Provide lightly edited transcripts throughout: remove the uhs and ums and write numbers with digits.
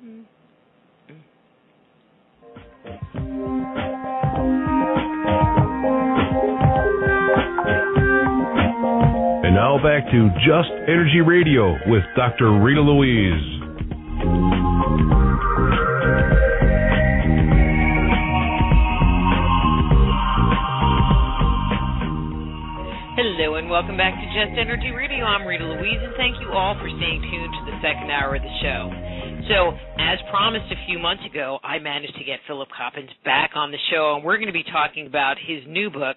And now back to Just Energy Radio with Dr. Rita Louise. Hello and welcome back to Just Energy Radio. I'm Rita Louise, and thank you all for staying tuned to the second hour of the show. So, as promised a few months ago, I managed to get Philip Coppens back on the show, and we're going to be talking about his new book,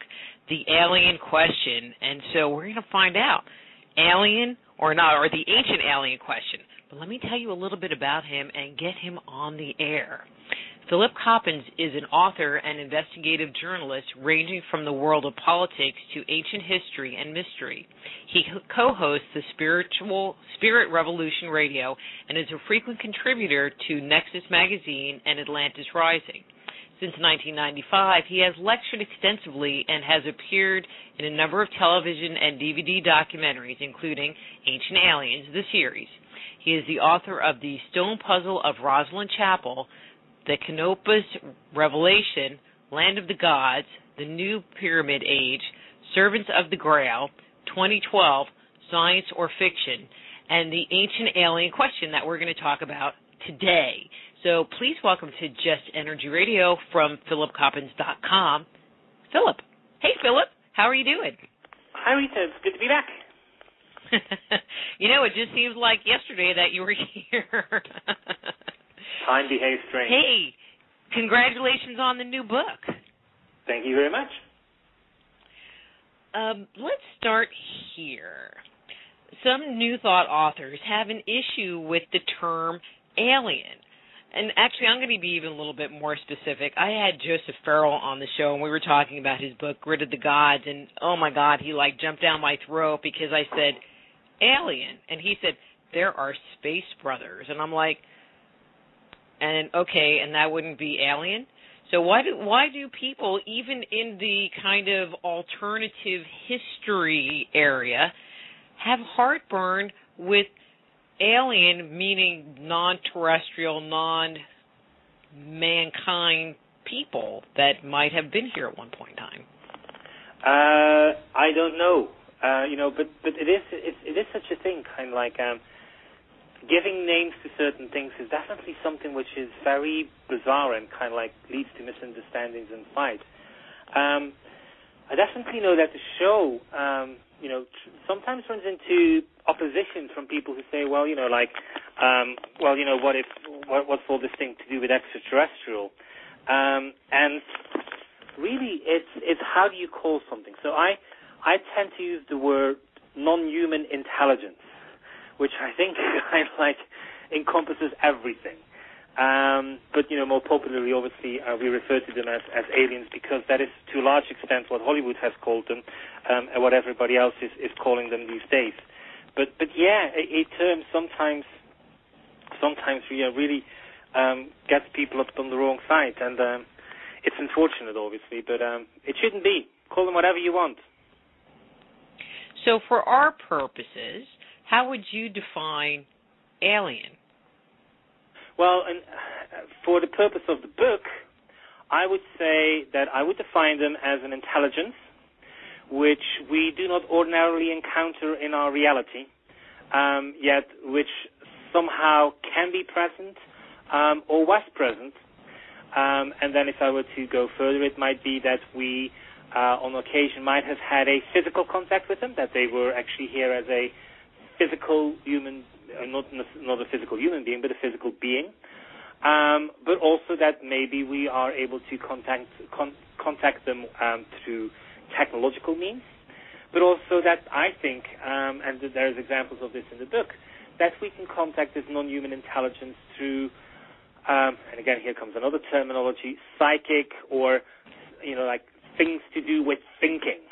The Alien Question. And so we're going to find out, alien or not, or the ancient alien question. But let me tell you a little bit about him and get him on the air. Philip Coppens is an author and investigative journalist ranging from the world of politics to ancient history and mystery. He co-hosts the Spirit Revolution Radio and is a frequent contributor to NEXUS magazine and Atlantis Rising. Since 1995, he has lectured extensively and has appeared in a number of television and DVD documentaries, including Ancient Aliens, the series. He is the author of The Stone Puzzle of Rosslyn Chapel, The Canopus Revelation, Land of the Gods, The New Pyramid Age, Servants of the Grail, 2012, Science or Fiction, and the Ancient Alien Question that we're going to talk about today. So please welcome to Just Energy Radio from PhilipCoppens.com, Philip. Hey, Philip. How are you doing? Hi, Rita. It's good to be back. You know, it just seems like yesterday that you were here. Time behaves strange. Hey, congratulations on the new book. Thank you very much. Let's start here. Some New Thought authors have an issue with the term alien. And actually, I'm going to be even a little bit more specific. I had Joseph Farrell on the show, and we were talking about his book, Grid of the Gods, and oh my God, he jumped down my throat because I said, alien. And he said, there are space brothers. And I'm like, and okay, and that wouldn't be alien? So why do people, even in the kind of alternative history area, have heartburn with alien, meaning non-terrestrial, non-mankind people that might have been here at one point in time? I don't know. But it is such a thing, kind of like giving names to certain things is definitely something which is very bizarre and kind of like leads to misunderstandings and fights. I definitely know that the show, sometimes runs into opposition from people who say, what's all this thing to do with extra-terrestrial? And really, it's how do you call something? So I tend to use the word non-human intelligence, which I think kind of like encompasses everything. But more popularly, obviously, we refer to them as aliens because that is, to a large extent, what Hollywood has called them and what everybody else is calling them these days. But yeah, a term sometimes really gets people up on the wrong side, and it's unfortunate, obviously, but it shouldn't be. Call them whatever you want. So for our purposes, how would you define alien? Well, and for the purpose of the book, I would say that I would define them as an intelligence which we do not ordinarily encounter in our reality, yet which somehow can be present or was present. And then if I were to go further, it might be that we, on occasion, might have had a physical contact with them, that they were actually here as a physical human, not a physical human being, but a physical being. But also that maybe we are able to contact them through technological means, but also that I think, and there's examples of this in the book, that we can contact this non-human intelligence through, and again, here comes another terminology, psychic, or, like things to do with thinking,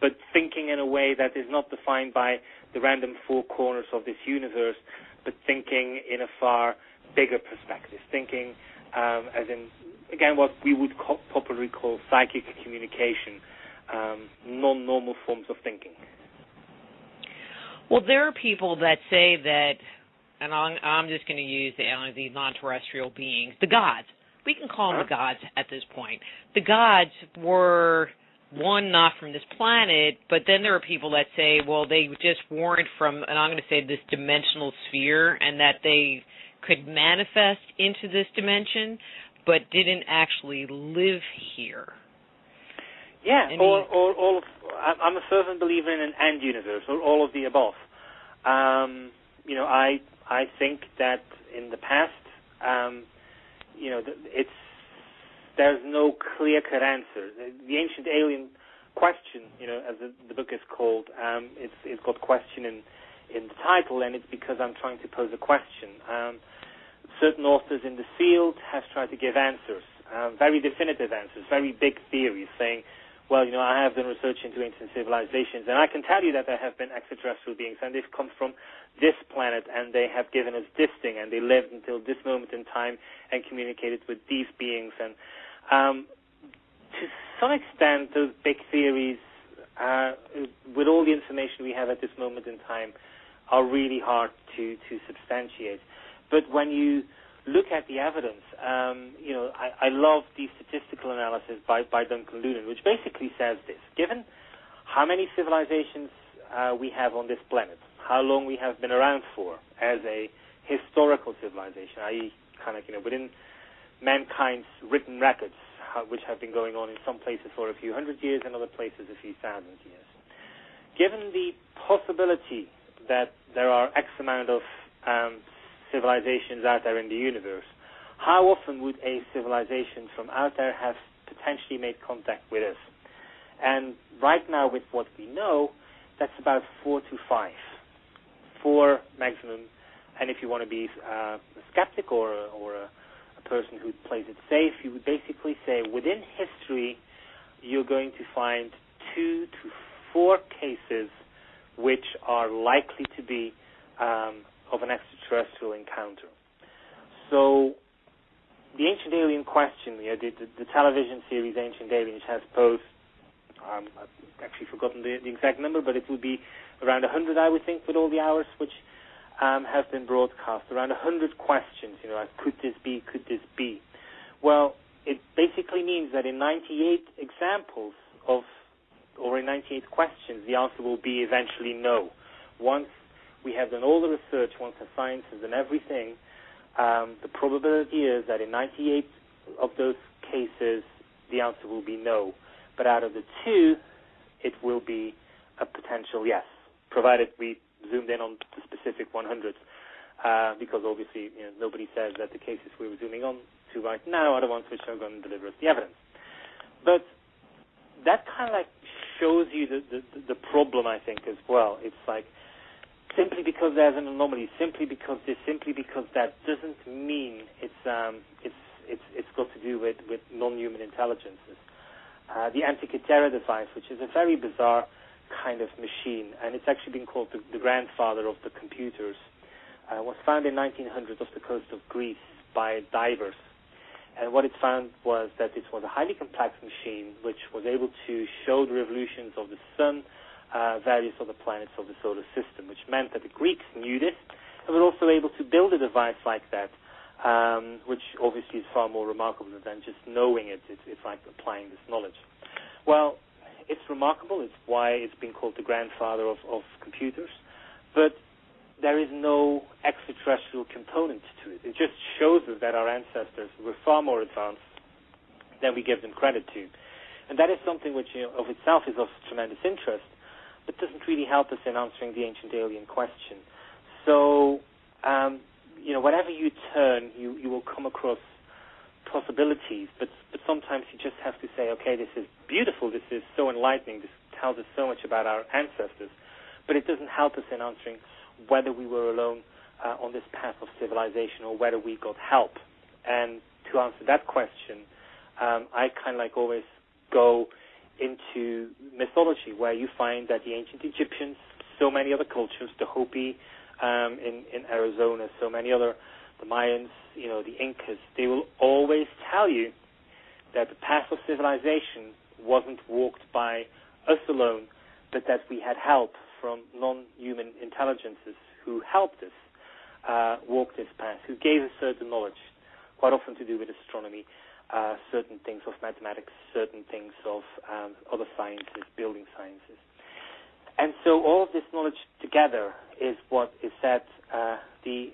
but thinking in a way that is not defined by the random four corners of this universe, but thinking in a far bigger perspective, thinking as in, again, what we would popularly call psychic communication, non-normal forms of thinking. Well, there are people that say that and I'm just going to use the non-terrestrial beings, the gods. We can call them the gods at this point. The gods were, one, not from this planet, but then there are people that say, well, they just weren't from, and I'm going to say this dimensional sphere, and that they could manifest into this dimension, but didn't actually live here. Yeah, or all of, I'm a fervent believer in an end universe, or all of the above. I think that in the past, there's no clear-cut answer. The ancient alien question, as the book is called, it's got question in the title, and it's because I'm trying to pose a question. Certain authors in the field have tried to give answers, very definitive answers, very big theories, saying, well, I have done research into ancient civilizations, and I can tell you that there have been extraterrestrial beings, and they've come from this planet, and they have given us this thing, and they lived until this moment in time and communicated with these beings. And to some extent, those big theories, with all the information we have at this moment in time, are really hard to substantiate. But when you look at the evidence, I love the statistical analysis by Duncan Lunan, which basically says this: given how many civilizations we have on this planet, how long we have been around for as a historical civilization, i.e., kind of within mankind's written records, which have been going on in some places for a few hundred years and other places a few thousand years. Given the possibility that there are X amount of civilizations out there in the universe, how often would a civilization from out there have potentially made contact with us? And right now, with what we know, that's about 4 to 5. 4 maximum. And if you want to be a skeptic or a person who plays it safe, you would basically say within history, you're going to find 2 to 4 cases which are likely to be of an extraterrestrial encounter. So the Ancient Alien question, the television series Ancient Aliens has posed, I've actually forgotten the exact number, but it would be around 100, I would think, with all the hours which have been broadcast, around 100 questions, like, could this be, could this be? Well, it basically means that in 98 examples or in 98 questions, the answer will be eventually no. Once we have done all the research, once the science has done everything, the probability is that in 98 of those cases, the answer will be no. But out of the 2, it will be a potential yes, provided we zoomed in on the specific 100s, because obviously nobody says that the cases we were zooming on to right now are the ones which are going to deliver us the evidence. But that kind of shows you the problem, I think, as well. It's like, simply because there's an anomaly, simply because this, simply because that, doesn't mean it's got to do with non-human intelligences. The Antikythera device, which is a very bizarre kind of machine, and it's actually been called the grandfather of the computers, was found in 1900 off the coast of Greece by divers. And what it found was that it was a highly complex machine which was able to show the revolutions of the sun, various other planets of the solar system, which meant that the Greeks knew this and were also able to build a device like that, which obviously is far more remarkable than just knowing it. It's like applying this knowledge. Well, it's remarkable. It's why it's been called the grandfather of computers. But there is no extraterrestrial component to it. It just shows us that our ancestors were far more advanced than we give them credit to. And that is something which of itself is of tremendous interest, but doesn't really help us in answering the ancient alien question. So, whatever you turn, you will come across possibilities, but sometimes you just have to say, okay, this is beautiful, this is so enlightening, this tells us so much about our ancestors, but it doesn't help us in answering whether we were alone on this path of civilization or whether we got help. And to answer that question, I kind of always go into mythology, where you find that the ancient Egyptians, so many other cultures, the Hopi in Arizona, so many other, the Mayans, the Incas, they will always tell you that the path of civilization wasn't walked by us alone, but that we had help from non-human intelligences who helped us. walked this path, who gave us certain knowledge, quite often to do with astronomy, certain things of mathematics, certain things of other sciences, building sciences. And so all of this knowledge together is what is said the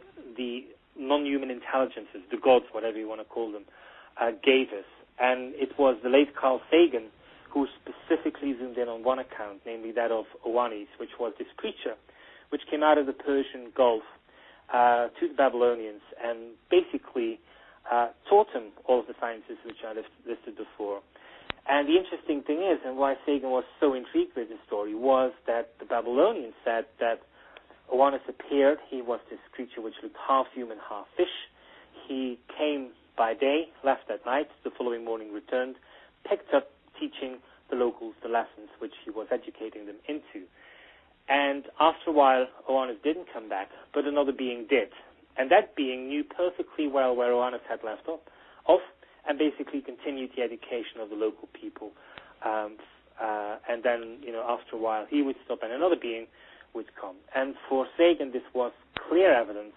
non-human intelligences, the gods, whatever you want to call them, gave us. And it was the late Carl Sagan who specifically zoomed in on one account, namely that of Oannes, which was this creature which came out of the Persian Gulf to the Babylonians and basically taught them all of the sciences which I listed before. And the interesting thing is, and why Sagan was so intrigued with this story, was that the Babylonians said that Oannes appeared. He was this creature which looked half human, half fish. He came by day, left at night, the following morning returned, picked up teaching the locals the lessons which he was educating them into. And after a while, Oannes didn't come back, but another being did. And that being knew perfectly well where Oannes had left off, and basically continued the education of the local people. And then, after a while, he would stop and another being would come. And for Sagan, this was clear evidence,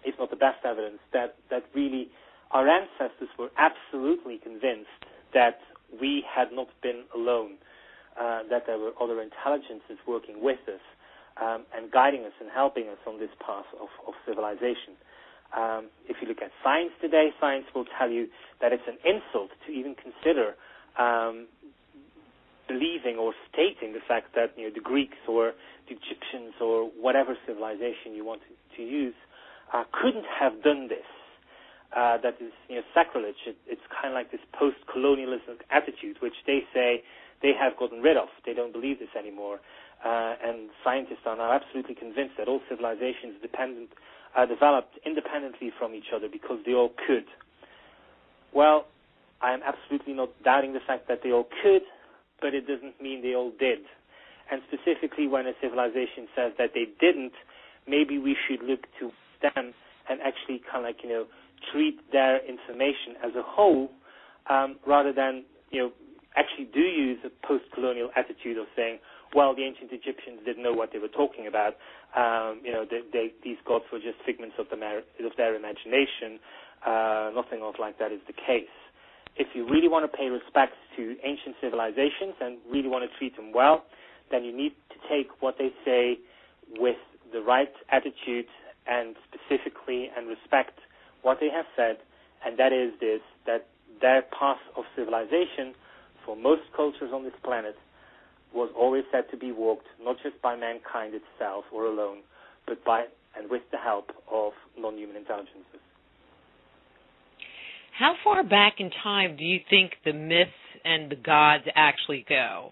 if not the best evidence, that really our ancestors were absolutely convinced that we had not been alone, that there were other intelligences working with us and guiding us and helping us on this path of civilization. If you look at science today, science will tell you that it's an insult to even consider believing or stating the fact that the Greeks or the Egyptians or whatever civilization you want to use couldn't have done this. That is sacrilege. It's kind of like this post-colonialism attitude, which they say they have gotten rid of. They don't believe this anymore. And scientists are now absolutely convinced that all civilizations developed independently from each other because they all could. Well, I am absolutely not doubting the fact that they all could, but it doesn't mean they all did. And specifically when a civilization says that they didn't, maybe we should look to them and actually kind of like, treat their information as a whole, rather than, actually do use a post-colonial attitude of saying, well, the ancient Egyptians didn't know what they were talking about. These gods were just figments of their imagination. Nothing else like that is the case. If you really want to pay respect to ancient civilizations and really want to treat them well, then you need to take what they say with the right attitude and specifically and respect what they have said, and that is this, that their path of civilization for most cultures on this planet was always said to be walked not just by mankind itself or alone, but by and with the help of non-human intelligences. How far back in time do you think the myths and the gods actually go?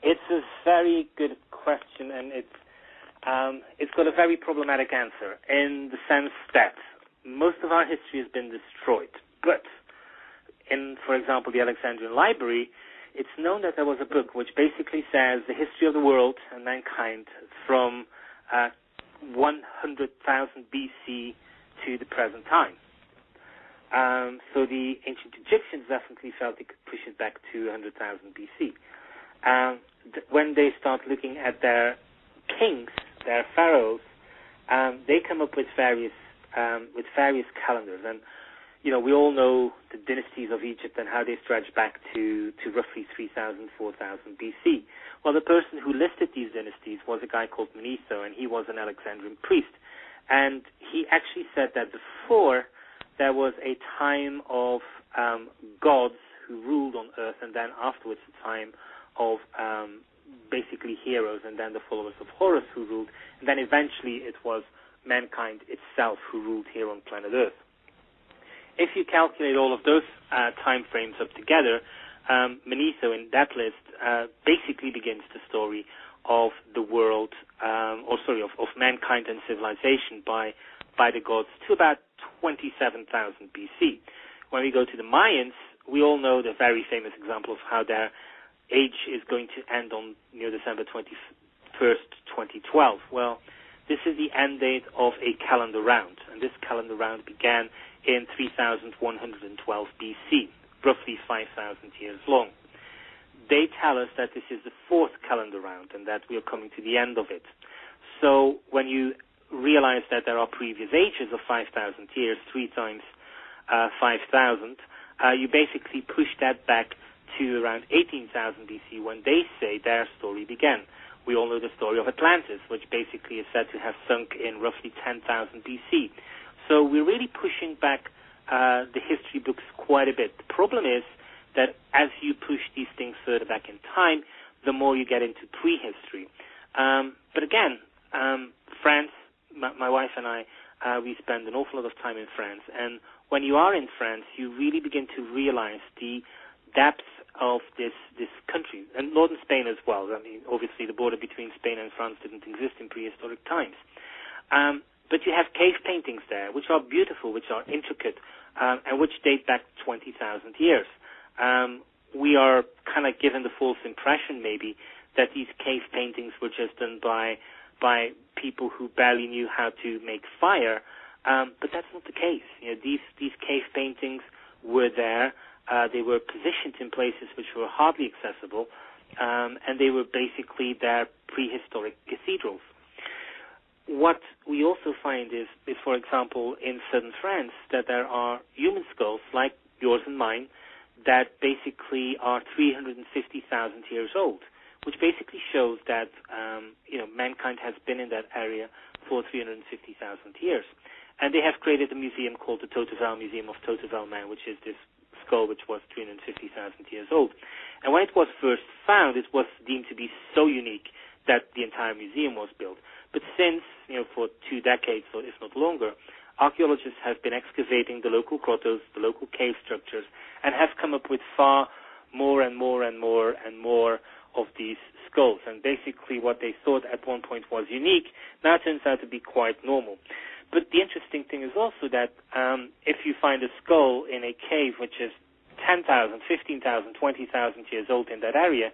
It's a very good question, and it's got a very problematic answer in the sense that most of our history has been destroyed. But in, for example, the Alexandrian Library, it's known that there was a book which basically says the history of the world and mankind from 100,000 BC to the present time. So the ancient Egyptians definitely felt they could push it back to 100,000 BC. When they start looking at their kings, their pharaohs, they come up with various calendars. And we all know the dynasties of Egypt and how they stretch back to roughly 3,000, 4,000 BC. Well, the person who listed these dynasties was a guy called Manetho, and he was an Alexandrian priest. And he actually said that before there was a time of gods who ruled on earth, and then afterwards a time of basically heroes, and then the followers of Horus who ruled, and then eventually it was mankind itself who ruled here on planet Earth. If you calculate all of those time frames up together, Manetho in that list basically begins the story of the world, of mankind and civilization by the gods to about 27,000 BC. When we go to the Mayans, we all know the very famous example of how their age is going to end on December 21st, 2012. Well, this is the end date of a calendar round, and this calendar round began in 3112 BC, roughly 5,000 years long. They tell us that this is the fourth calendar round and that we are coming to the end of it. So when you realize that there are previous ages of 5,000 years, 3 times 5,000, you basically push that back to around 18,000 BC when they say their story began. We all know the story of Atlantis, which basically is said to have sunk in roughly 10,000 BC. So we're really pushing back the history books quite a bit. The problem is that as you push these things further back in time, the more you get into prehistory. But again, France, my wife and I, we spend an awful lot of time in France. And when you are in France, you really begin to realize the depth of this country, and northern Spain as well. I mean, obviously the border between Spain and France didn't exist in prehistoric times. But you have cave paintings there, which are beautiful, which are intricate, and which date back 20,000 years. We are kind of given the false impression, maybe, that these cave paintings were just done by people who barely knew how to make fire, but that's not the case. You know, these cave paintings were there. They were positioned in places which were hardly accessible, and they were basically their prehistoric cathedrals. What we also find is, for example, in southern France, that there are human skulls, like yours and mine, that basically are 350,000 years old, which basically shows that mankind has been in that area for 350,000 years. And they have created a museum called the Totevale Museum of Totevale Man, which is this skull which was 350,000 years old. And when it was first found, it was deemed to be so unique that the entire museum was built. But since, for 2 decades, or if not longer, archaeologists have been excavating the local grottos, the local cave structures, and have come up with far more and more and more and more of these skulls. And basically what they thought at one point was unique now turns out to be quite normal. But the interesting thing is also that if you find a skull in a cave which is 10,000, 15,000, 20,000 years old in that area,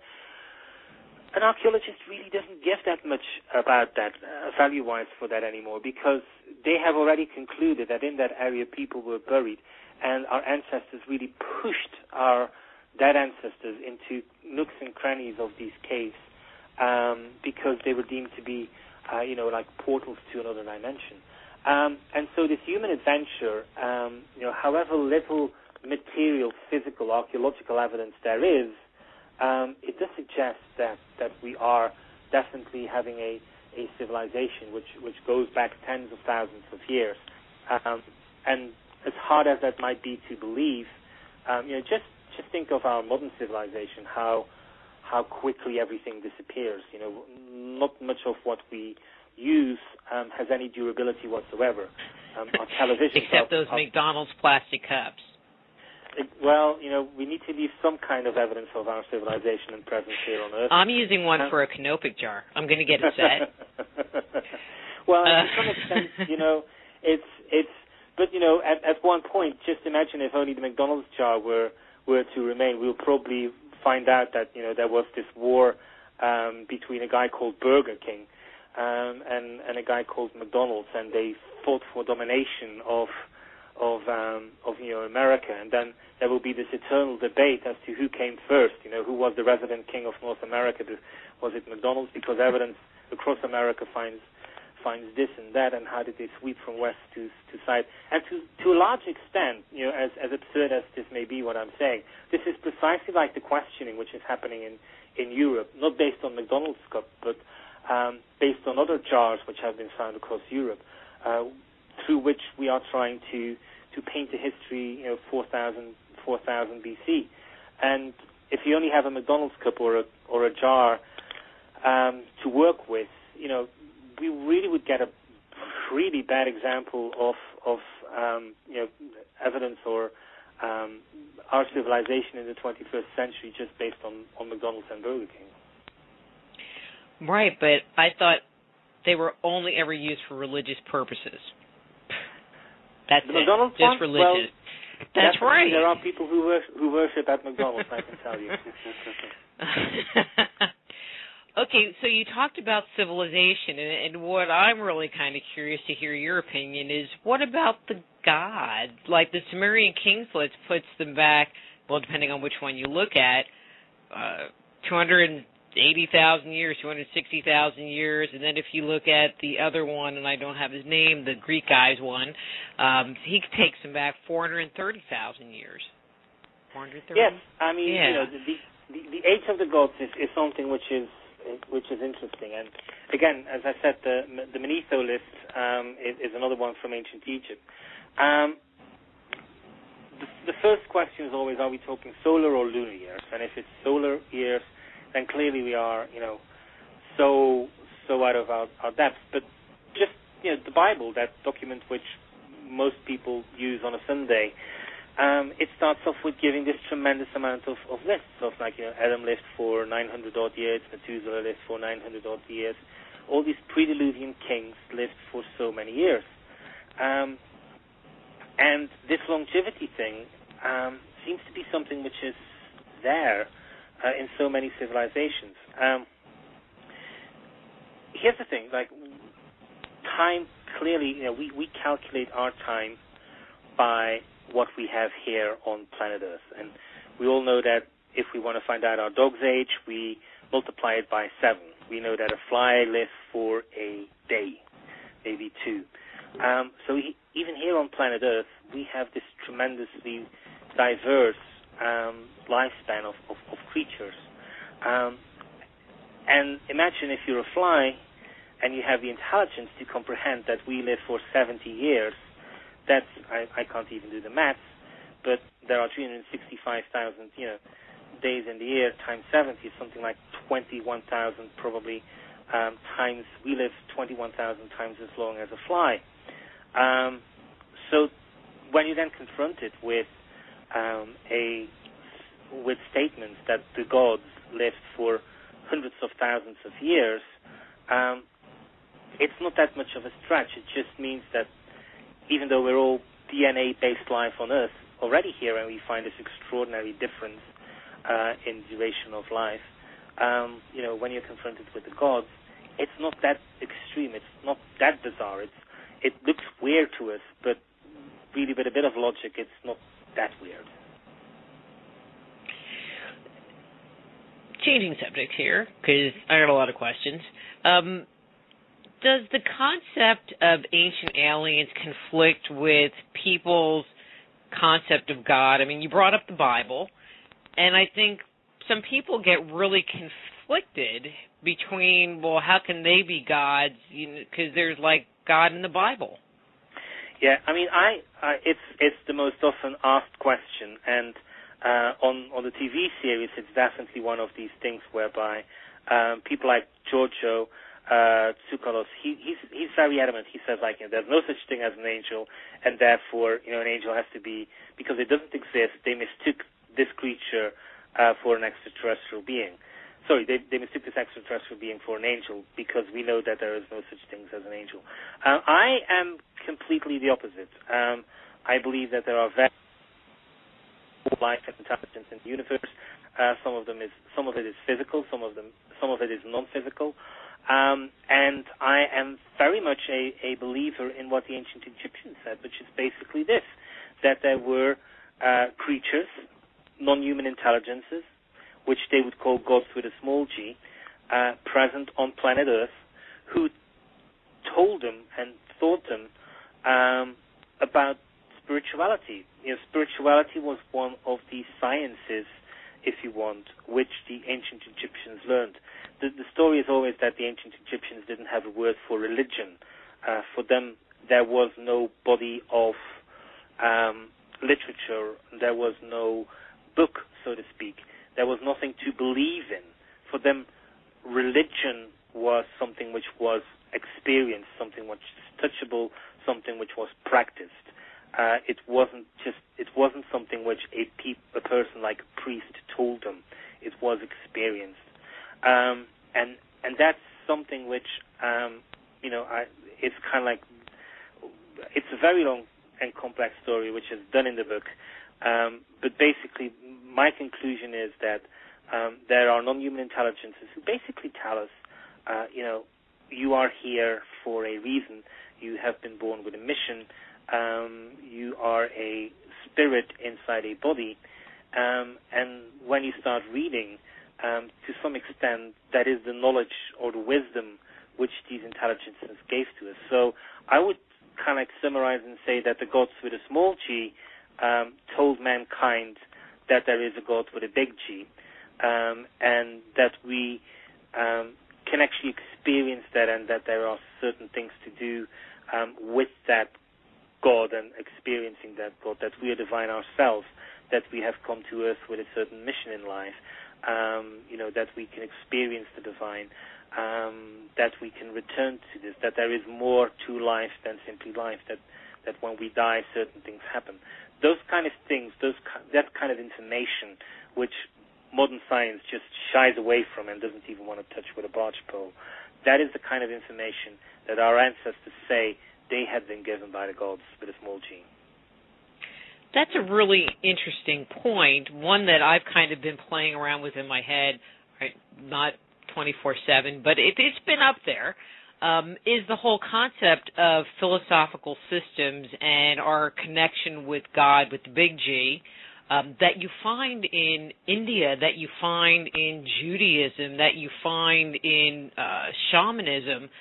an archaeologist really doesn't give that much about that, value-wise for that anymore, because they have already concluded that in that area people were buried, and our ancestors really pushed our dead ancestors into nooks and crannies of these caves because they were deemed to be, like portals to another dimension. And so this human adventure, however little material, physical, archaeological evidence there is, it does suggest that we are definitely having a civilization which goes back tens of thousands of years. And as hard as that might be to believe, just think of our modern civilization, how quickly everything disappears. Not much of what we use has any durability whatsoever. Our television, except those McDonald's plastic cups. We need to leave some kind of evidence of our civilization and presence here on Earth. I'm using one for a Canopic jar. I'm going to get it set. Well, to some extent, but at one point, just imagine if only the McDonald's jar were to remain. We'll probably find out that there was this war between a guy called Burger King and a guy called McDonald's, and they fought for domination of America, and then there will be this eternal debate as to who came first. Who was the resident king of North America? Was it McDonald's? Because evidence across America finds this and that, and how did they sweep from west to side? And to a large extent, as absurd as this may be, what I'm saying, this is precisely like the questioning which is happening in Europe, not based on McDonald's cup, but based on other jars which have been found across Europe, through which we are trying to paint a history, 4,000 BC. And if you only have a McDonald's cup or a jar to work with, we really would get a really bad example of evidence or our civilization in the 21st century just based on McDonald's and Burger King. Right, but I thought they were only ever used for religious purposes. That's it. McDonald's just religious. Well, that's right. There are people who worship at McDonald's, I can tell you. Okay, so you talked about civilization, and what I'm really kind of curious to hear your opinion is, what about the god? Like the Sumerian Kings puts them back, well, depending on which one you look at, 200 80,000 years, 260,000 years, and then if you look at the other one, and I don't have his name, the Greek guy's one, he takes them back 430,000 years. 430? Yes, I mean, the age of the gods is something which is interesting, and again, as I said, the Manetho list is another one from ancient Egypt. The first question is always, are we talking solar or lunar years? And if it's solar years, then clearly we are, so out of our depth. But just, the Bible, that document which most people use on a Sunday, it starts off with giving this tremendous amount of lists of, Adam lived for 900-odd years, Methuselah lived for 900-odd years. All these pre-Diluvian kings lived for so many years. And this longevity thing seems to be something which is there in so many civilizations. Here's the thing, time, clearly, we calculate our time by what we have here on planet Earth. And we all know that if we want to find out our dog's age, we multiply it by 7. We know that a fly lives for a day, maybe 2. So even here on planet Earth, we have this tremendously diverse lifespan of creatures. And imagine if you're a fly and you have the intelligence to comprehend that we live for 70 years. That's, I can't even do the maths, but there are 365,000, days in the year times 70 is something like 21,000 probably times. We live 21,000 times as long as a fly. So when you then confront it with statements that the gods lived for hundreds of thousands of years, it's not that much of a stretch. It just means that even though we're all DNA-based life on Earth already here, and we find this extraordinary difference in duration of life, when you're confronted with the gods, it's not that extreme. It's not that bizarre. It looks weird to us, but really with a bit of logic, it's not that weird. Changing subject here, because I got a lot of questions. Does the concept of ancient aliens conflict with people's concept of God? I mean, you brought up the Bible, and I think some people get really conflicted between, well, how can they be gods? Because there's God in the Bible. Yeah, I mean, it's the most often asked question, and on the TV series, it's definitely one of these things whereby people like Giorgio Tsoukalos, he's very adamant. He says, there's no such thing as an angel, and therefore, an angel has to be, because it doesn't exist, they mistook this creature for an extraterrestrial being. Sorry, they mistook this extraterrestrial being for an angel because we know that there is no such thing as an angel. I am completely the opposite. I believe that there are very life and intelligence in the universe. Some of it is physical, some of it is non-physical. And I am very much a believer in what the ancient Egyptians said, which is basically this, that there were creatures, non-human intelligences, which they would call gods with a small g, present on planet Earth, who told them and taught them about spirituality. Spirituality was one of the sciences, if you want, which the ancient Egyptians learned. The story is always that the ancient Egyptians didn't have a word for religion. For them, there was no body of literature. There was no book, so to speak. There was nothing to believe in. For them, religion was something which was experienced, something which was touchable, something which was practiced. It wasn't something which a person like a priest told them. It was experienced. And that's something which, it's kind of like, it's a very long and complex story which is done in the book. But basically, my conclusion is that there are non-human intelligences who basically tell us, you are here for a reason. You have been born with a mission. You are a spirit inside a body. And when you start reading to some extent, that is the knowledge or the wisdom which these intelligences gave to us. So I would kind of summarize and say that the gods with a small g told mankind that there is a God with a big G, and that we can actually experience that, and that there are certain things to do with that God and experiencing that God, that we are divine ourselves, that we have come to earth with a certain mission in life, that we can experience the divine, that we can return to this, that there is more to life than simply life, that when we die, certain things happen. Those kind of things, that kind of information, which modern science just shies away from and doesn't even want to touch with a barge pole, that is the kind of information that our ancestors say they had been given by the gods with a small g. That's a really interesting point, one that I've kind of been playing around with in my head, right? Not 24/7, but it's been up there, is the whole concept of philosophical systems and our connection with God, with the big G, that you find in India, that you find in Judaism, that you find in shamanism,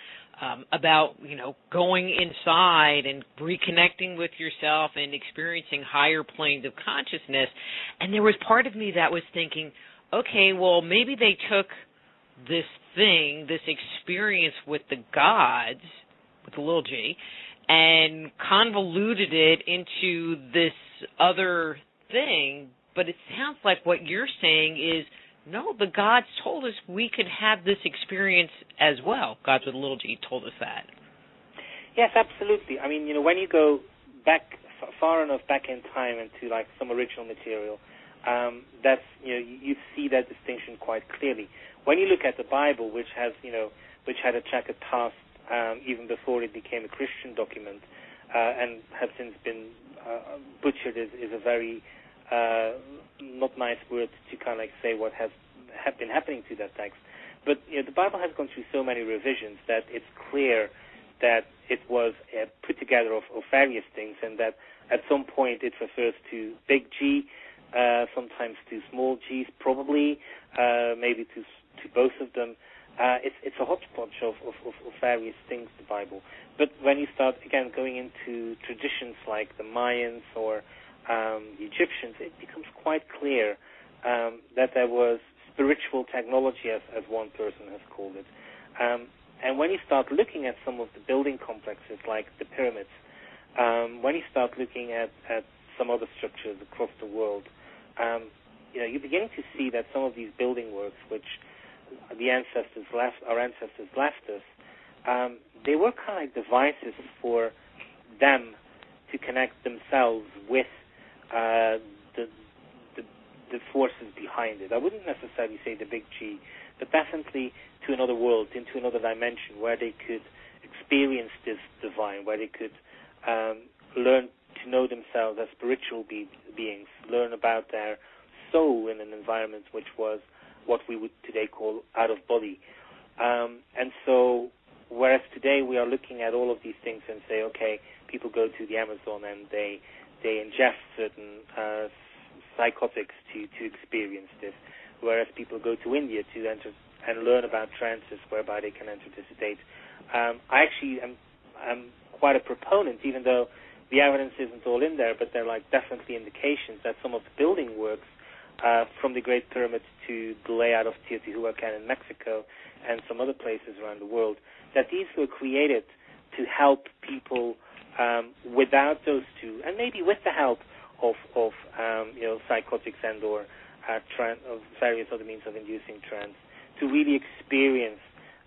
about, going inside and reconnecting with yourself and experiencing higher planes of consciousness. And there was part of me that was thinking, okay, well, maybe they took this thing, this experience with the gods, with a little g, and convoluted it into this other thing. But it sounds like what you're saying is, no, the gods told us we could have this experience as well. Gods with a little g told us that. Yes, absolutely. I mean, when you go back far enough back in time into like some original material, that's you see that distinction quite clearly. When you look at the Bible, which had a checkered past even before it became a Christian document, and has since been butchered, is a very not nice word to kind of like say what has been happening to that text. But the Bible has gone through so many revisions that it's clear that it was put together of various things, and that at some point it refers to big G, sometimes to small G's, probably, maybe to both of them. It's a hodgepodge of various things, the Bible. But when you start, again, going into traditions like the Mayans or the Egyptians, it becomes quite clear that there was spiritual technology, as one person has called it. And when you start looking at some of the building complexes like the pyramids, when you start looking at some other structures across the world, you're beginning to see that some of these building works, which our ancestors left us, they were kind of like devices for them to connect themselves with the forces behind it. I wouldn't necessarily say the big G, but definitely to another world, into another dimension where they could experience this divine, where they could learn to know themselves as spiritual beings, learn about their soul in an environment which was what we would today call out of body. And so, whereas today we are looking at all of these things and say, okay, people go to the Amazon and they ingest certain psychotics to experience this, whereas people go to India to enter and learn about trances whereby they can enter this state. I actually am quite a proponent, even though the evidence isn't all in there, but there are like definitely indications that some of the building works, from the Great Pyramids to the layout of Teotihuacan in Mexico and some other places around the world, that these were created to help people without those two, and maybe with the help of psychotics and or various other means of inducing trance, to really experience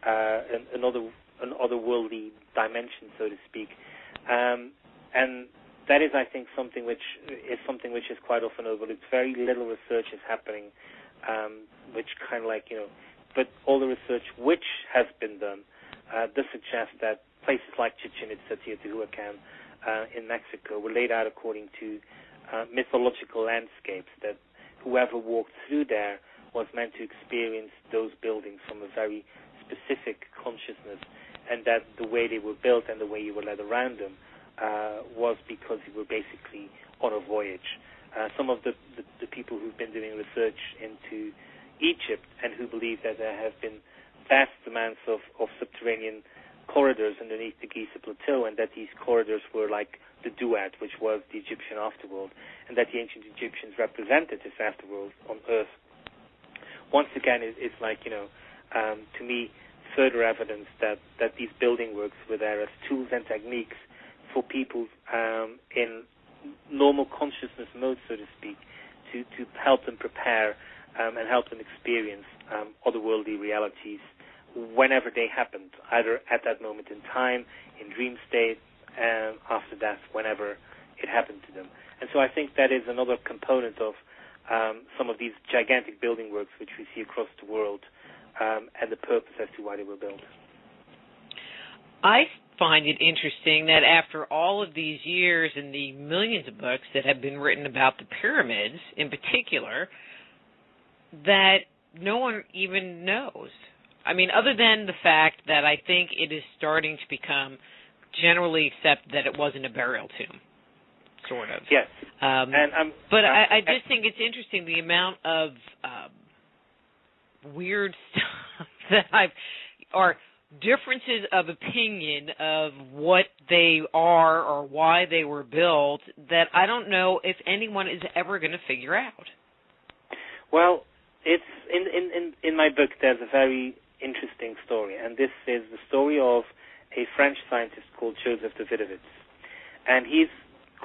an otherworldly dimension, so to speak. And that is, I think, something which is quite often overlooked. Very little research is happening, which kind of like, but all the research which has been done does suggest that places like Chichen Itza, Teotihuacan in Mexico were laid out according to mythological landscapes, that whoever walked through there was meant to experience those buildings from a very specific consciousness, and that the way they were built and the way you were led around them was because you were basically on a voyage. Some of the people who've been doing research into Egypt and who believe that there have been vast amounts of subterranean corridors underneath the Giza Plateau, and that these corridors were like the Duat, which was the Egyptian afterworld, and that the ancient Egyptians represented this afterworld on Earth. Once again, it's like, to me, further evidence that these building works were there as tools and techniques for people in normal consciousness mode, so to speak, to help them prepare and help them experience otherworldly realities whenever they happened, either at that moment in time, in dream state, after death, whenever it happened to them. And so I think that is another component of some of these gigantic building works which we see across the world, and the purpose as to why they were built. I find it interesting that after all of these years and the millions of books that have been written about the pyramids in particular, that no one even knows. I mean, other than the fact that I think it is starting to become generally accepted that it wasn't a burial tomb, sort of. Yes. But I just think it's interesting the amount of weird stuff that or differences of opinion of what they are or why they were built that I don't know if anyone is ever going to figure out. Well, it's in my book there's a very interesting story, and this is the story of a French scientist called Joseph Davidovits, and he's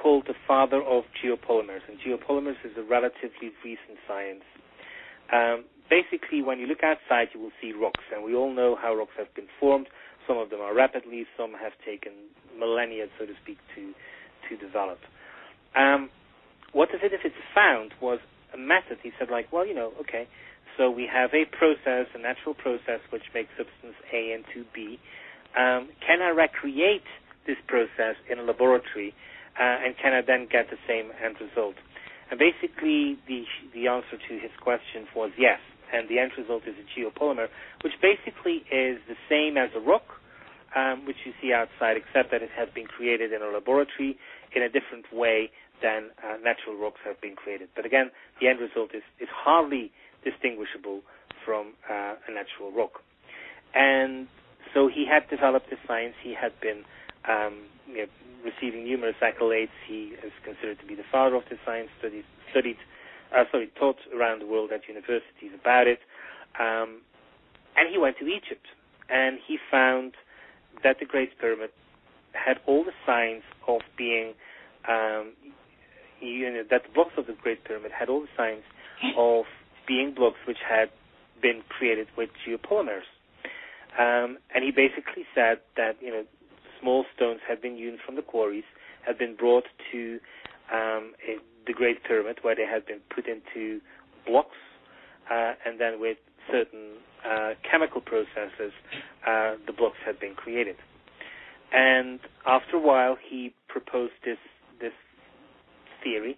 called the father of Geo Polymers, and Geo Polymers is a relatively recent science. Basically, when you look outside, you will see rocks, and we all know how rocks have been formed. Some of them are rapidly, some have taken millennia, so to speak, to develop. What Davidovits found was a method. He said, okay, so we have a process, a natural process, which makes substance A into B. Can I recreate this process in a laboratory, and can I then get the same end result? And basically, the answer to his question was yes. And the end result is a geopolymer, which basically is the same as a rock, which you see outside, except that it has been created in a laboratory in a different way than natural rocks have been created. But again, the end result is hardly distinguishable from a natural rock. And so he had developed this science. He had been receiving numerous accolades. He is considered to be the father of this science, taught around the world at universities about it. And he went to Egypt, and he found that the Great Pyramid had all the signs of being, that the blocks of the Great Pyramid had all the signs of being blocks which had been created with geopolymers. And he basically said that, small stones had been hewn from the quarries, had been brought to the Great Pyramid, where they had been put into blocks, and then with certain chemical processes, the blocks had been created. And after a while, he proposed this theory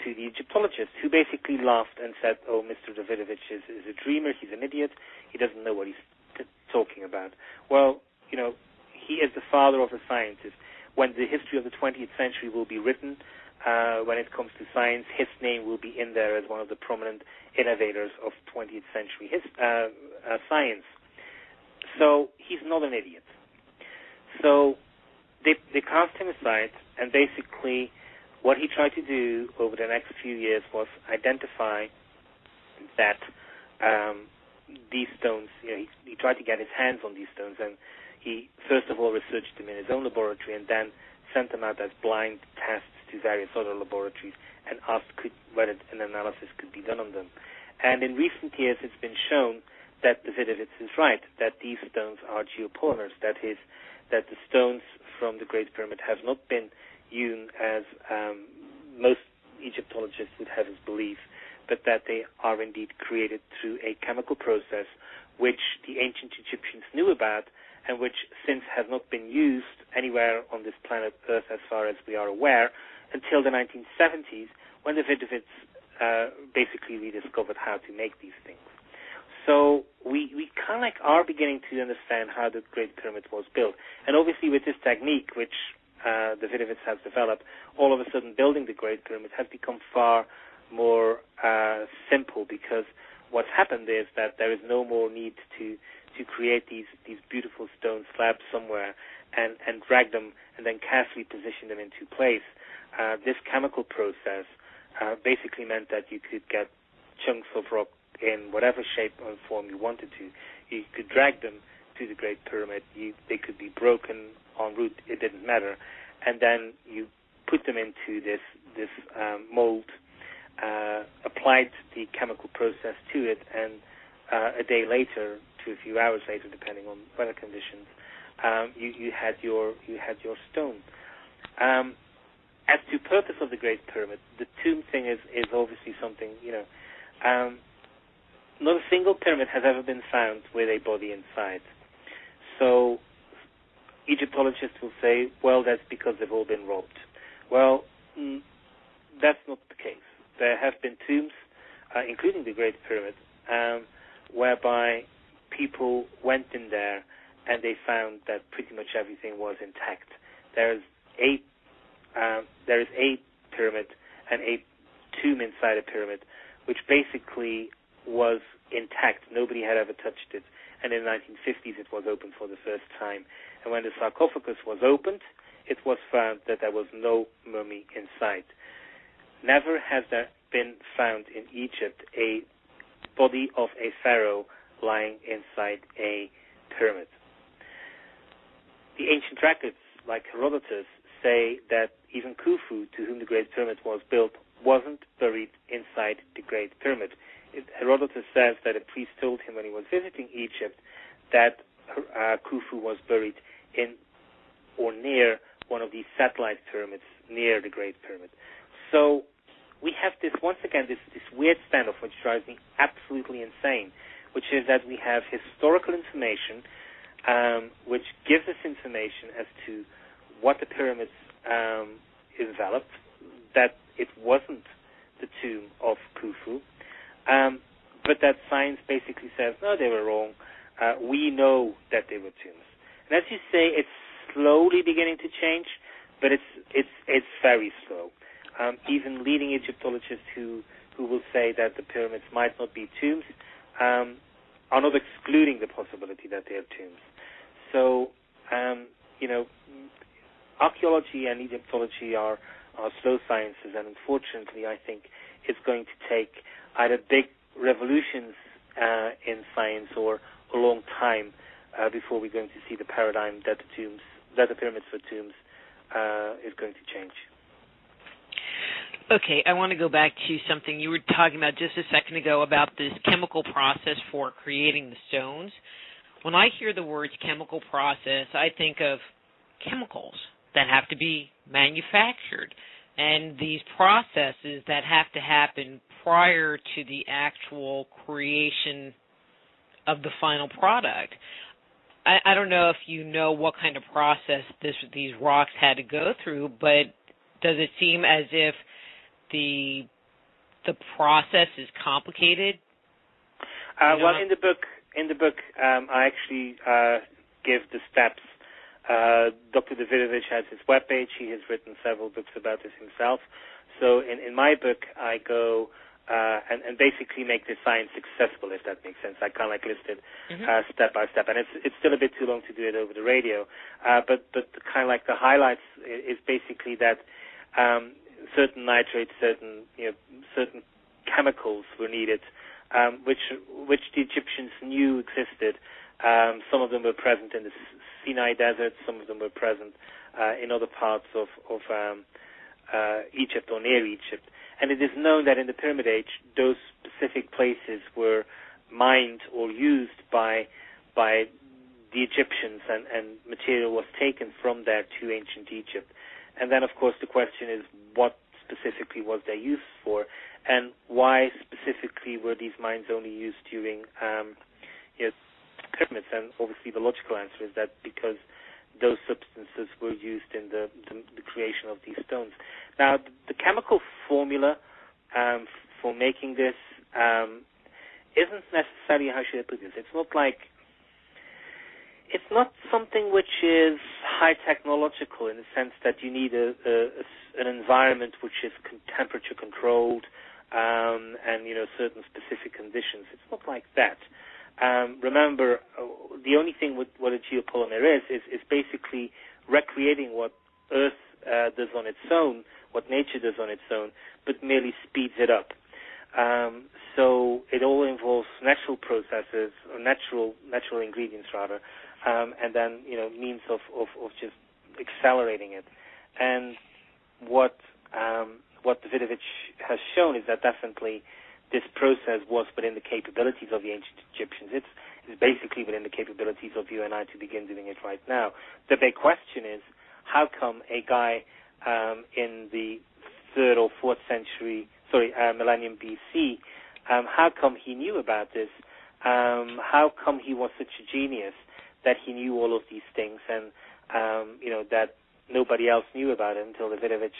to the Egyptologists, who basically laughed and said, "Oh, Mr. Davidovits is a dreamer. He's an idiot. He doesn't know what he's talking about." Well, he is the father of the sciences. When the history of the 20th century will be written, when it comes to science, his name will be in there as one of the prominent innovators of 20th century science. So he's not an idiot. So they cast him aside, and basically what he tried to do over the next few years was identify that these stones, he tried to get his hands on these stones, and he first of all researched them in his own laboratory and then sent them out as blind tests to various other laboratories and asked whether an analysis could be done on them. And in recent years, it's been shown that Davidovits is right, that these stones are geopolymers, that the stones from the Great Pyramid have not been hewn as most Egyptologists would have us believe, but that they are indeed created through a chemical process which the ancient Egyptians knew about, and which since has not been used anywhere on this planet Earth as far as we are aware until the 1970s, when the Davidovits basically rediscovered how to make these things. So we kind of are beginning to understand how the Great Pyramid was built. And obviously with this technique, which the Davidovits has developed, all of a sudden building the Great Pyramid has become far more simple, because because what's happened is that there is no more need to create these beautiful stone slabs somewhere and drag them and then carefully position them into place. This chemical process basically meant that you could get chunks of rock in whatever shape and form you wanted to. You could drag them to the Great Pyramid. They could be broken en route. It didn't matter. And then you put them into this mold, applied the chemical process to it, and a day later to a few hours later, depending on weather conditions, you had your stone. As to purpose of the Great Pyramid, the tomb thing is obviously something, not a single pyramid has ever been found with a body inside. So Egyptologists will say, well, that's because they've all been robbed. Well, that's not the case. There have been tombs, including the Great Pyramid, whereby people went in there and they found that pretty much everything was intact. There is a pyramid and a tomb inside a pyramid, which basically was intact. Nobody had ever touched it. And in the 1950s, it was opened for the first time. And when the sarcophagus was opened, it was found that there was no mummy inside. Never has there been found in Egypt a body of a pharaoh lying inside a pyramid. The ancient records, like Herodotus, say that even Khufu, to whom the Great Pyramid was built, wasn't buried inside the Great Pyramid. Herodotus says that a priest told him when he was visiting Egypt that Khufu was buried in or near one of these satellite pyramids near the Great Pyramid. So we have this, once again, this weird standoff which drives me absolutely insane, which is that we have historical information which gives us information as to what the pyramids enveloped, that it wasn't the tomb of Khufu, but that science basically says, no, they were wrong. We know that they were tombs. And as you say, it's slowly beginning to change, but it's very slow. Even leading Egyptologists who will say that the pyramids might not be tombs are not excluding the possibility that they are tombs. So, archaeology and Egyptology are slow sciences, and unfortunately, I think it's going to take either big revolutions in science or a long time before we're going to see the paradigm that the pyramids were tombs is going to change. Okay, I want to go back to something you were talking about just a second ago about this chemical process for creating the stones. When I hear the words chemical process, I think of chemicals that have to be manufactured, and these processes that have to happen prior to the actual creation of the final product. I don't know if you know what kind of process these rocks had to go through, but does it seem as if the process is complicated? Well, in the book, I actually give the steps. Dr. Davidovich has his webpage. He has written several books about this himself. So in my book, I go and basically make the science accessible, if that makes sense. I kind of list it step by step, and it's still a bit too long to do it over the radio. But kind of like the highlights is basically that certain nitrates, certain chemicals were needed, which the Egyptians knew existed. Some of them were present in the Sinai Desert. Some of them were present in other parts of Egypt or near Egypt. And it is known that in the Pyramid Age, those specific places were mined or used by the Egyptians, and material was taken from there to ancient Egypt. And then, of course, the question is, what specifically was their use for, and why specifically were these mines only used during pyramids? And obviously the logical answer is that because those substances were used in the creation of these stones. Now, the chemical formula for making this isn't necessarily, how should I put this? It's not something which is high technological in the sense that you need an environment which is temperature controlled, and certain specific conditions. It's not like that. Remember, the only thing with what a geopolymer is basically recreating what Earth does on its own, what nature does on its own, but merely speeds it up. So it all involves natural processes, or natural ingredients rather, and then means of just accelerating it. And what Davidovich has shown is that definitely this process was within the capabilities of the ancient Egyptians. It's basically within the capabilities of you and I to begin doing it right now. The big question is, how come a guy in the 3rd or 4th century, millennium BC, how come he knew about this? How come he was such a genius that he knew all of these things, and that nobody else knew about it until Davidovich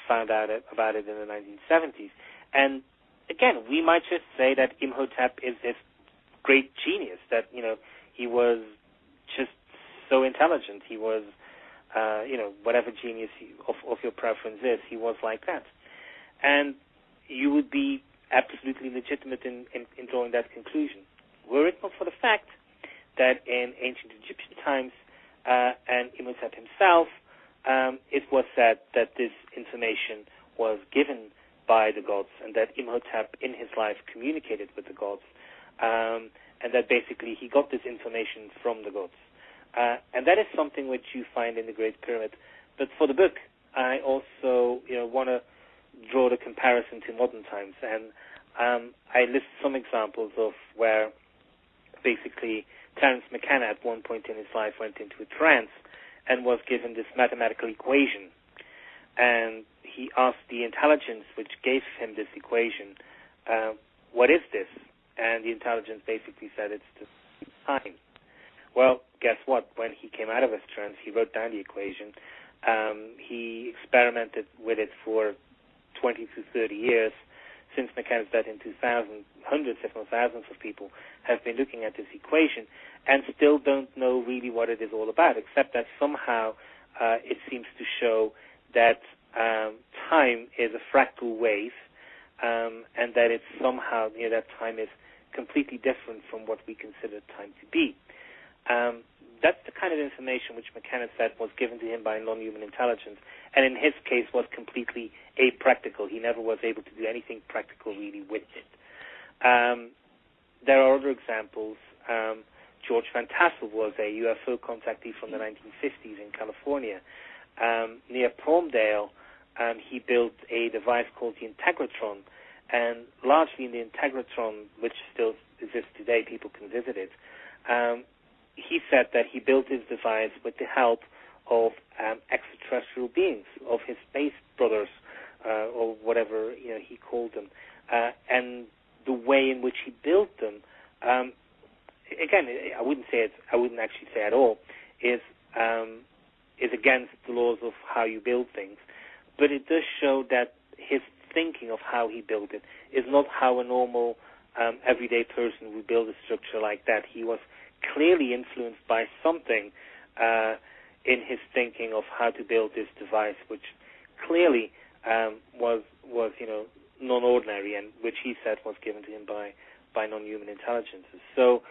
found out about it in the 1970s? And again, we might just say that Imhotep is this great genius, that he was just so intelligent. He was whatever genius of your preference is, he was like that. And you would be absolutely legitimate in drawing that conclusion. Were it not for the fact that in ancient Egyptian times and Imhotep himself, it was said that this information was given by the gods, and that Imhotep in his life communicated with the gods, and that basically he got this information from the gods. And that is something which you find in the Great Pyramid. But for the book, I also want to draw the comparison to modern times, and I list some examples of where basically Terence McKenna at one point in his life went into a trance and was given this mathematical equation, and he asked the intelligence which gave him this equation, what is this? And the intelligence basically said it's the time. Well, guess what? When he came out of his trance, he wrote down the equation. He experimented with it for 20 to 30 years. Since McKenna's death in 2000, hundreds, if not thousands of people have been looking at this equation and still don't know really what it is all about, except that somehow it seems to show that time is a fractal wave, and that it's somehow, that time is completely different from what we consider time to be. That's the kind of information which McKenna said was given to him by non-human intelligence, and in his case was completely apractical. He never was able to do anything practical really with it. There are other examples. George Van Tassel was a UFO contactee from the 1950s in California. Near Palmdale, he built a device called the Integratron, and largely in the Integratron, which still exists today, people can visit it, he said that he built his device with the help of extraterrestrial beings, of his space brothers, or whatever he called them, and the way in which he built them. Again, I wouldn't actually say at all is against the laws of how you build things, but it does show that his thinking of how he built it is not how a normal everyday person would build a structure like that. He was clearly influenced by something in his thinking of how to build this device, which clearly was non-ordinary, and which he said was given to him by non-human intelligences. So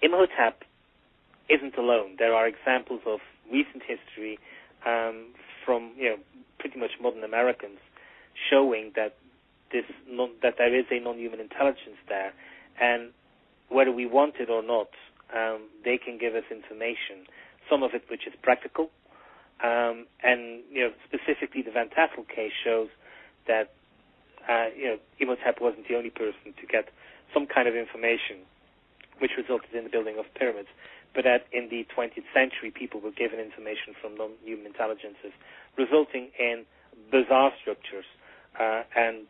Imhotep isn't alone. There are examples of recent history from pretty much modern Americans showing that that there is a non-human intelligence there, and whether we want it or not, they can give us information, some of it which is practical, and specifically the Van Tassel case shows that Imhotep wasn't the only person to get some kind of information which resulted in the building of pyramids, but that in the 20th century people were given information from non-human intelligences, resulting in bizarre structures. And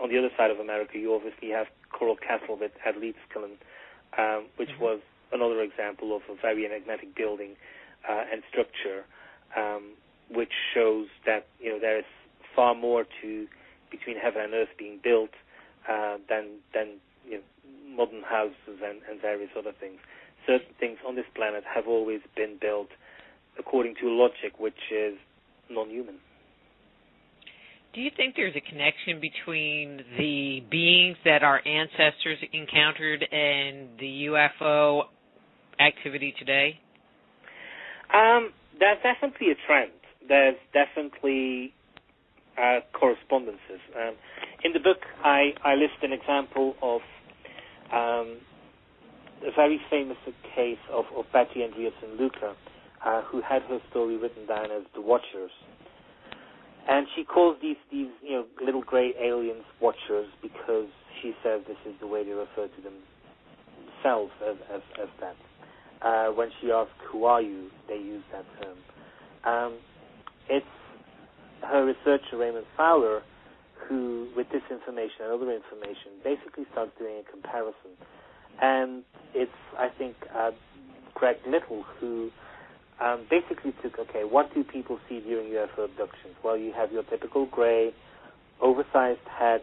on the other side of America, you obviously have Coral Castle with Adleetskillen, which was another example of a very enigmatic building and structure, which shows that there is far more to between heaven and earth being built than modern houses and various other things. Certain things on this planet have always been built according to logic which is non-human. Do you think there's a connection between the beings that our ancestors encountered and the UFO activity today? There's definitely a trend. There's definitely correspondences. In the book, I list an example of a very famous case of Betty Andreasen Luca, who had her story written down as the Watchers. And she calls these little gray aliens Watchers because she says this is the way they refer to themselves as that. When she asks, "Who are you?" they use that term. It's her researcher, Raymond Fowler, who, with this information and other information, basically starts doing a comparison. And it's, I think, Greg Little who basically took, okay, what do people see during UFO abductions? Well, you have your typical gray, oversized head,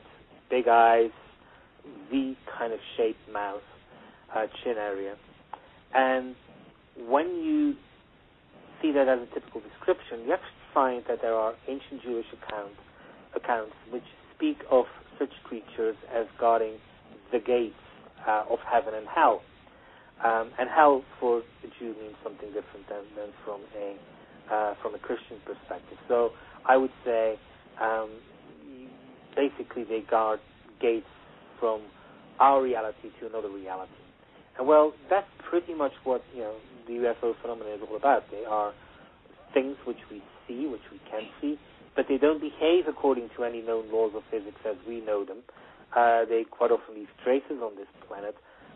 big eyes, V kind of shaped mouth, chin area. And when you see that as a typical description, you actually find that there are ancient Jewish accounts which speak of such creatures as guarding the gates of heaven and hell. And hell for a Jew means something different than from a Christian perspective. So I would say basically they guard gates from our reality to another reality. And well, that's pretty much what the UFO phenomenon is all about. They are things which we see, which we can see, but they don't behave according to any known laws of physics as we know them. They quite often leave traces on this planet,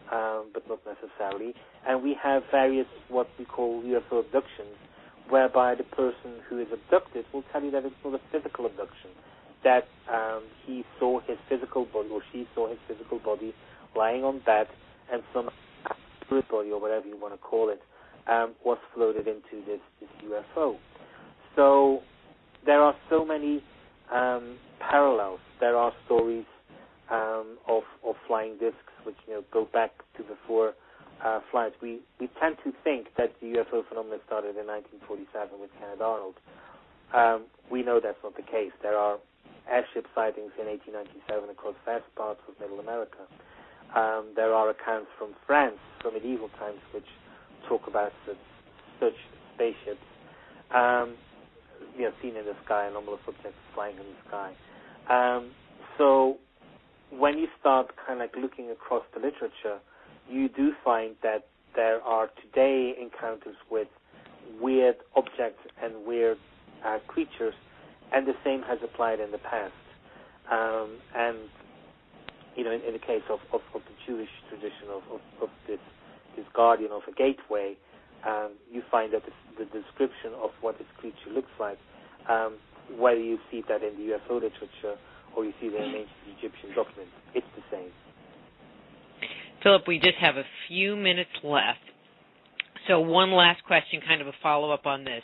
but not necessarily. And we have various what we call UFO abductions, whereby the person who is abducted will tell you that it's not a physical abduction, that he saw his physical body, or she saw his physical body lying on bed, and some spirit body, or whatever you want to call it, was floated into this UFO. So there are so many parallels. There are stories of flying discs which go back to before flight. We tend to think that the UFO phenomenon started in 1947 with Kenneth Arnold. We know that's not the case. There are airship sightings in 1897 across vast parts of Middle America. There are accounts from France from medieval times which talk about such spaceships seen in the sky, anomalous objects flying in the sky. So when you start kind of looking across the literature, you do find that there are today encounters with weird objects and weird creatures, and the same has applied in the past. And in the case of the Jewish tradition of this guardian of a gateway, you find that the description of what this creature looks like, whether you see that in the UFO literature or you see that in ancient Egyptian documents, it's the same. Philip, we just have a few minutes left. So one last question, kind of a follow-up on this.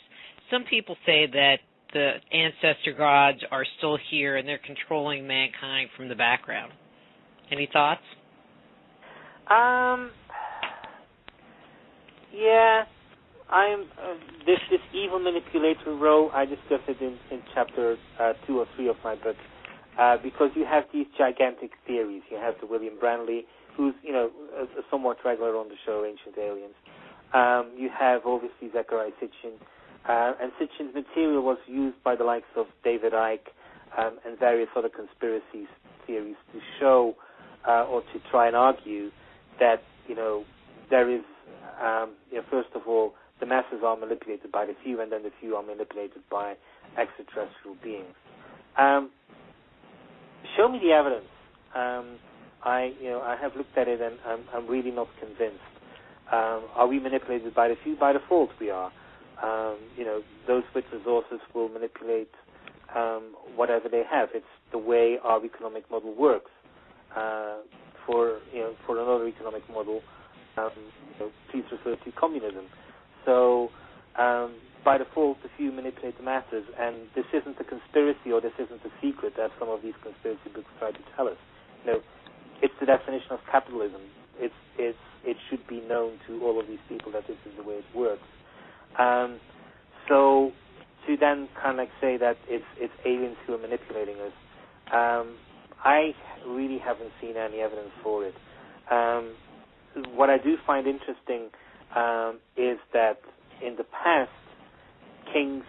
Some people say that the ancestor gods are still here and they're controlling mankind from the background. Any thoughts? Yeah, I'm this evil manipulator role. I discussed it in chapter 2 or 3 of my book, because you have these gigantic theories. You have the William Branley, who's a somewhat regular on the show, Ancient Aliens. You have obviously Zecharia Sitchin, and Sitchin's material was used by the likes of David Icke and various other conspiracy theories to show or to try and argue that there is first of all, the masses are manipulated by the few, and then the few are manipulated by extraterrestrial beings. Show me the evidence. I have looked at it, and I'm really not convinced. Are we manipulated by the few? By default, we are. Those with resources will manipulate whatever they have. It's the way our economic model works. For another economic model, please refer to communism. So, by default, the few manipulate the masses, and this isn't a conspiracy or this isn't a secret, as some of these conspiracy books try to tell us. It's the definition of capitalism. It should be known to all of these people that this is the way it works. So, to then kind of like say that it's aliens who are manipulating us, I really haven't seen any evidence for it. What I do find interesting is that in the past, kings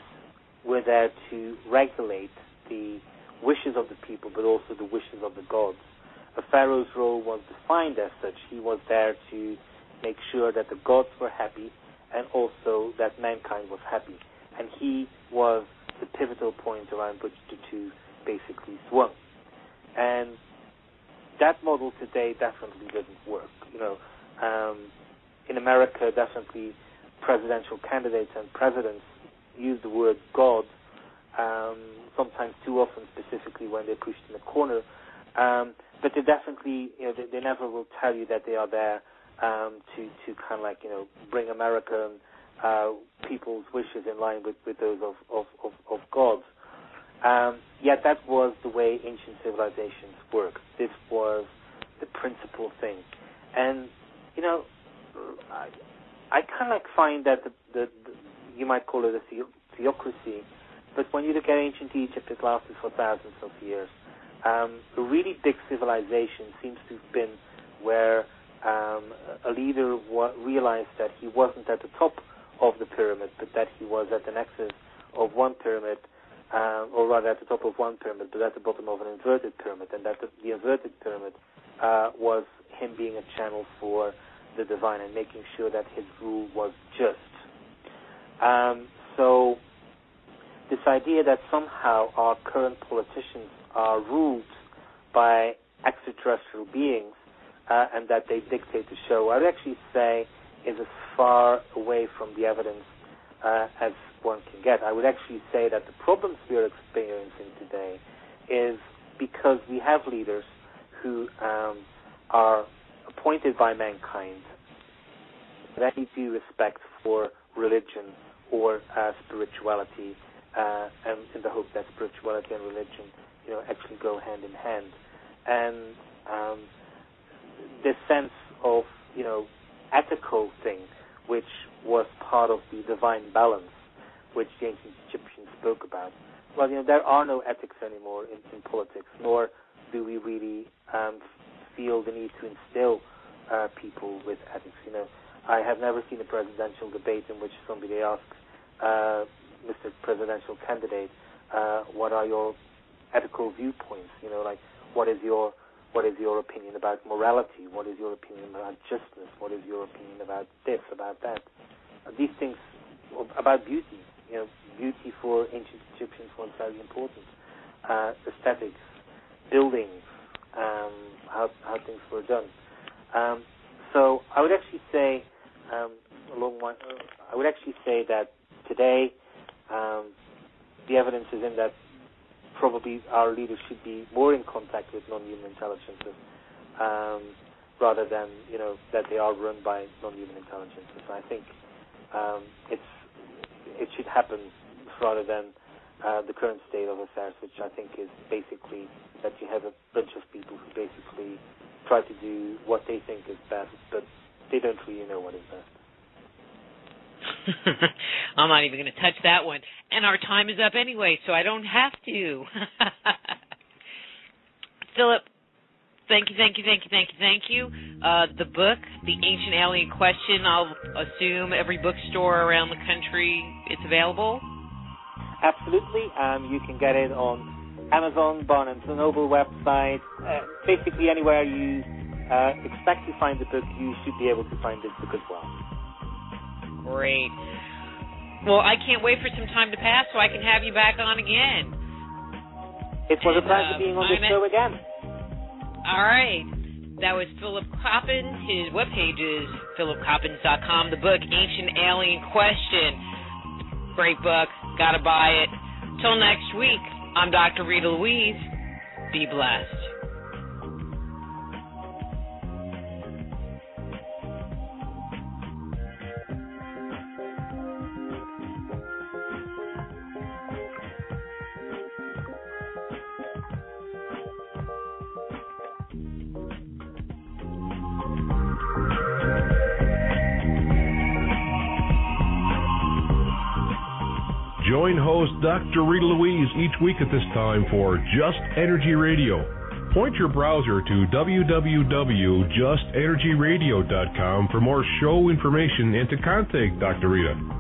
were there to regulate the wishes of the people, but also the wishes of the gods. A pharaoh's role was defined as such. He was there to make sure that the gods were happy and also that mankind was happy. And he was the pivotal point around which the two basically swung. And that model today definitely doesn't work. In America, definitely presidential candidates and presidents use the word God, sometimes too often, specifically when they're pushed in a corner. But they definitely, they never will tell you that they are there to kind of like, bring American people's wishes in line with those of God's. Yet that was the way ancient civilizations worked. This was the principal thing. And, I kind of like find that the you might call it a theocracy, but when you look at ancient Egypt, it lasted for thousands of years. A really big civilization seems to have been where a leader realized that he wasn't at the top of the pyramid, but that he was at the nexus of one pyramid, or rather at the top of one pyramid, but at the bottom of an inverted pyramid, and that the inverted pyramid was him being a channel for the divine and making sure that his rule was just. So this idea that somehow our current politicians are ruled by extraterrestrial beings and that they dictate the show, I would actually say is as far away from the evidence as one can get. I would actually say that the problems we are experiencing today is because we have leaders who are appointed by mankind with any due respect for religion or spirituality, and in the hope that spirituality and religion, actually go hand in hand. And this sense of, ethical thing, which was part of the divine balance, which the ancient Egyptians spoke about. Well, there are no ethics anymore in politics, nor do we really feel the need to instill people with ethics. I have never seen a presidential debate in which somebody asks Mr. Presidential Candidate, what are your ethical viewpoints? What is your opinion about morality? What is your opinion about justice? What is your opinion about this, about that? These things about beauty. Beauty for ancient Egyptians was very important. Aesthetics, buildings, how things were done. So I would actually say, that today the evidence is in that probably our leaders should be more in contact with non-human intelligences, rather than that they are run by non-human intelligences. I think it should happen rather than the current state of affairs, which I think is basically that you have a bunch of people who basically try to do what they think is best, but they don't really know what is best. I'm not even going to touch that one. And our time is up anyway, so I don't have to. Philip, thank you. The book, The Ancient Alien Question, I'll assume every bookstore around the country it's available? Absolutely. You can get it on Amazon, Barnes & Noble website. Basically anywhere you expect to find the book, you should be able to find this book as well. Great. Well, I can't wait for some time to pass so I can have you back on again. It was a pleasure being on the show again. All right. That was Philip Coppens. His webpage is philipcoppens.com. The book, Ancient Alien Question. Great book. Gotta buy it. Till next week, I'm Dr. Rita Louise. Be blessed. Join join host Dr. Rita Louise each week at this time for Just Energy Radio. Point your browser to www.justenergyradio.com for more show information and to contact Dr. Rita.